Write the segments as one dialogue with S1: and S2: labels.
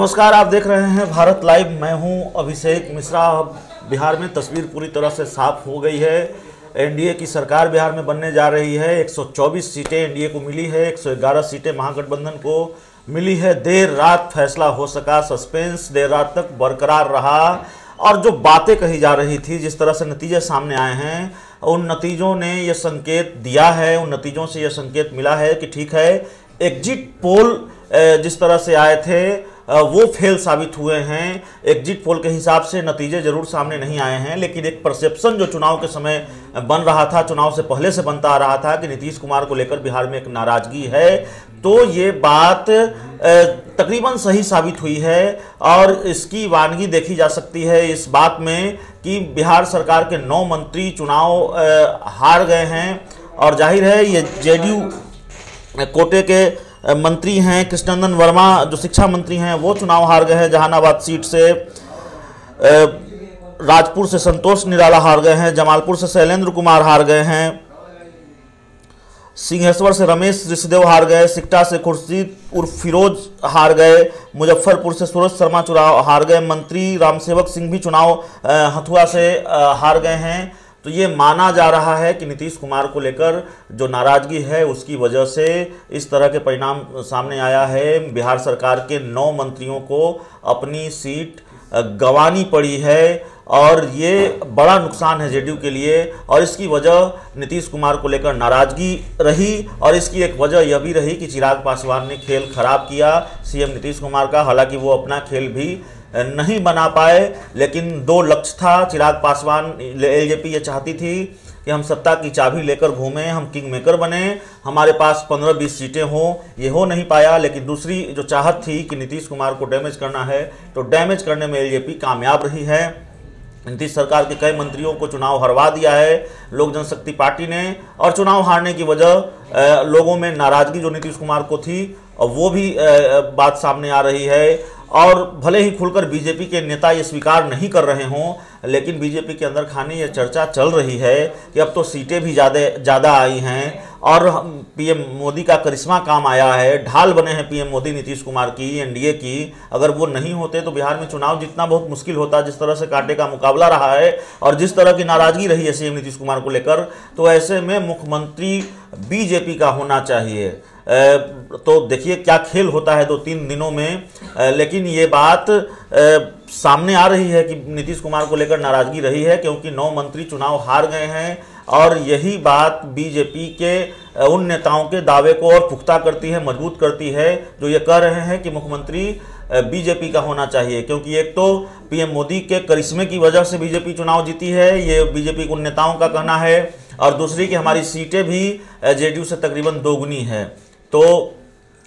S1: नमस्कार, आप देख रहे हैं भारत लाइव। मैं हूं अभिषेक मिश्रा। बिहार में तस्वीर पूरी तरह से साफ हो गई है। एनडीए की सरकार बिहार में बनने जा रही है। 124 सीटें एनडीए को मिली है, 111 सीटें महागठबंधन को मिली है। देर रात फैसला हो सका, सस्पेंस देर रात तक बरकरार रहा और जो बातें कही जा रही थी, जिस तरह से नतीजे सामने आए हैं, उन नतीजों ने यह संकेत दिया है, उन नतीजों से यह संकेत मिला है कि ठीक है, एग्जिट पोल जिस तरह से आए थे वो फेल साबित हुए हैं। एग्जिट पोल के हिसाब से नतीजे जरूर सामने नहीं आए हैं, लेकिन एक परसेप्शन जो चुनाव के समय बन रहा था, चुनाव से पहले से बनता आ रहा था कि नीतीश कुमार को लेकर बिहार में एक नाराजगी है, तो ये बात तकरीबन सही साबित हुई है। और इसकी वानगी देखी जा सकती है इस बात में कि बिहार सरकार के 9 मंत्री चुनाव हार गए हैं और जाहिर है ये जेडीयू कोटे के मंत्री हैं। कृष्णनंदन वर्मा जो शिक्षा मंत्री हैं वो चुनाव हार गए हैं जहानाबाद सीट से। राजपुर से संतोष निराला हार गए हैं, जमालपुर से शैलेंद्र कुमार हार गए हैं, सिंहेश्वर से रमेश ऋषिदेव हार गए, सिकटा से खुर्शीद उर्फ फिरोज हार गए, मुजफ्फरपुर से सूरज शर्मा चुनाव हार गए, मंत्री रामसेवक सिंह भी चुनाव हथुआ से हार गए हैं। तो ये माना जा रहा है कि नीतीश कुमार को लेकर जो नाराजगी है उसकी वजह से इस तरह के परिणाम सामने आया है। बिहार सरकार के 9 मंत्रियों को अपनी सीट गंवानी पड़ी है और ये बड़ा नुकसान है जेडीयू के लिए। और इसकी वजह नीतीश कुमार को लेकर नाराजगी रही और इसकी एक वजह यह भी रही कि चिराग पासवान ने खेल खराब किया सीएम नीतीश कुमार का। हालांकि वो अपना खेल भी नहीं बना पाए, लेकिन 2 लक्ष्य था चिराग पासवान, एलजेपी ये चाहती थी कि हम सत्ता की चाबी लेकर घूमें, हम किंग मेकर बने, हमारे पास 15-20 सीटें हों। ये हो नहीं पाया। लेकिन दूसरी जो चाहत थी कि नीतीश कुमार को डैमेज करना है, तो डैमेज करने में एलजेपी कामयाब रही है। नीतीश सरकार के कई मंत्रियों को चुनाव हरवा दिया है लोक जनशक्ति पार्टी ने, और चुनाव हारने की वजह लोगों में नाराजगी जो नीतीश कुमार को थी और वो भी बात सामने आ रही है। और भले ही खुलकर बीजेपी के नेता ये स्वीकार नहीं कर रहे हों, लेकिन बीजेपी के अंदर खाने ये चर्चा चल रही है कि अब तो सीटें भी ज़्यादा आई हैं और पीएम मोदी का करिश्मा काम आया है, ढाल बने हैं पीएम मोदी नीतीश कुमार की, एनडीए की। अगर वो नहीं होते तो बिहार में चुनाव जीतना बहुत मुश्किल होता। जिस तरह से कांटे का मुकाबला रहा है और जिस तरह की नाराजगी रही है सीएम नीतीश कुमार को लेकर, तो ऐसे में मुख्यमंत्री बीजेपी का होना चाहिए। तो देखिए क्या खेल होता है 2-3 दिनों में। लेकिन ये बात सामने आ रही है कि नीतीश कुमार को लेकर नाराजगी रही है, क्योंकि 9 मंत्री चुनाव हार गए हैं और यही बात बीजेपी के उन नेताओं के दावे को और पुख्ता करती है, मजबूत करती है, जो ये कह रहे हैं कि मुख्यमंत्री बीजेपी का होना चाहिए। क्योंकि एक तो पीएम मोदी के करिश्मे की वजह से बीजेपी चुनाव जीती है, ये बीजेपी के उन नेताओं का कहना है, और दूसरी कि हमारी सीटें भी जेडीयू से तकरीबन दोगुनी है। तो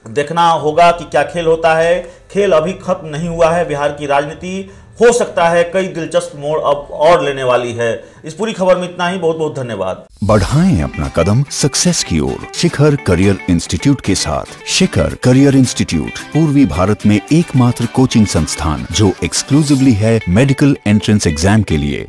S1: देखना होगा कि क्या खेल होता है। खेल अभी खत्म नहीं हुआ है। बिहार की राजनीति हो सकता है कई दिलचस्प मोड़ अब और लेने वाली है। इस पूरी खबर में इतना ही। बहुत बहुत धन्यवाद।
S2: बढ़ाएं अपना कदम सक्सेस की ओर शिखर करियर इंस्टीट्यूट के साथ। शिखर करियर इंस्टीट्यूट पूर्वी भारत में एकमात्र कोचिंग संस्थान जो एक्सक्लूसिवली है मेडिकल एंट्रेंस एग्जाम के लिए।